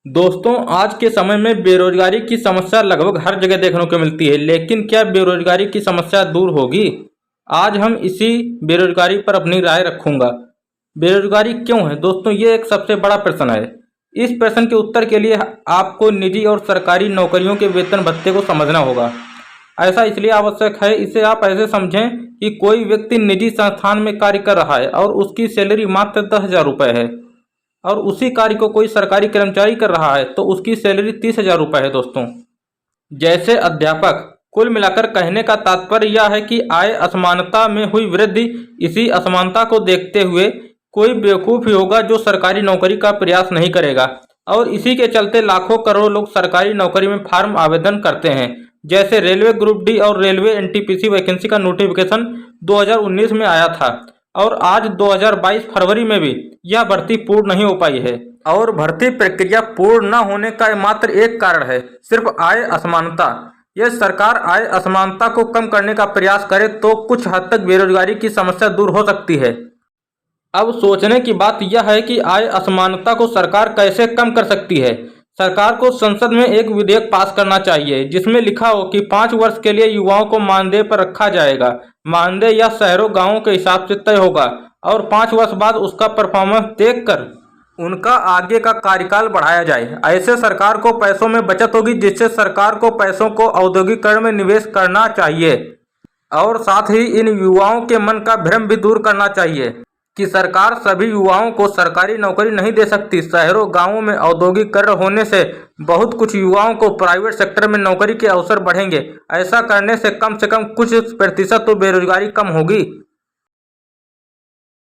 दोस्तों, आज के समय में बेरोजगारी की समस्या लगभग हर जगह देखने को मिलती है, लेकिन क्या बेरोजगारी की समस्या दूर होगी? आज हम इसी बेरोजगारी पर अपनी राय रखूंगा। बेरोजगारी क्यों है दोस्तों, ये एक सबसे बड़ा प्रश्न है। इस प्रश्न के उत्तर के लिए आपको निजी और सरकारी नौकरियों के वेतन भत्ते को समझना होगा। ऐसा इसलिए आवश्यक है, इसे आप ऐसे समझें कि कोई व्यक्ति निजी संस्थान में कार्य कर रहा है और उसकी सैलरी मात्र 10,000 रुपये है, और उसी कार्य को कोई सरकारी कर्मचारी कर रहा है तो उसकी सैलरी 30,000 रुपये है दोस्तों। जैसे अध्यापक। कुल मिलाकर कहने का तात्पर्य यह है कि आय असमानता में हुई वृद्धि। इसी असमानता को देखते हुए कोई बेवकूफ़ ही होगा जो सरकारी नौकरी का प्रयास नहीं करेगा, और इसी के चलते लाखों करोड़ लोग सरकारी नौकरी में फार्म आवेदन करते हैं। जैसे रेलवे ग्रुप डी और रेलवे एनटीपीसी वैकेंसी का नोटिफिकेशन 2019 में आया था, और आज 2022 फरवरी में भी यह भर्ती पूर्ण नहीं हो पाई है। और भर्ती प्रक्रिया पूर्ण न होने का मात्र एक कारण है, सिर्फ आय असमानता। यह सरकार आय असमानता को कम करने का प्रयास करे तो कुछ हद तक बेरोजगारी की समस्या दूर हो सकती है। अब सोचने की बात यह है कि आय असमानता को सरकार कैसे कम कर सकती है। सरकार को संसद में एक विधेयक पास करना चाहिए जिसमें लिखा हो कि 5 वर्ष के लिए युवाओं को मानदेय पर रखा जाएगा। मानदेय या शहरों गांवों के हिसाब से तय होगा, और 5 वर्ष बाद उसका परफॉर्मेंस देखकर उनका आगे का कार्यकाल बढ़ाया जाए। ऐसे सरकार को पैसों में बचत होगी, जिससे सरकार को पैसों को औद्योगिकरण में निवेश करना चाहिए। और साथ ही इन युवाओं के मन का भ्रम भी दूर करना चाहिए कि सरकार सभी युवाओं को सरकारी नौकरी नहीं दे सकती। शहरों गांवों में औद्योगिकरण होने से बहुत कुछ युवाओं को प्राइवेट सेक्टर में नौकरी के अवसर बढ़ेंगे। ऐसा करने से कम कुछ प्रतिशत तो बेरोजगारी कम होगी।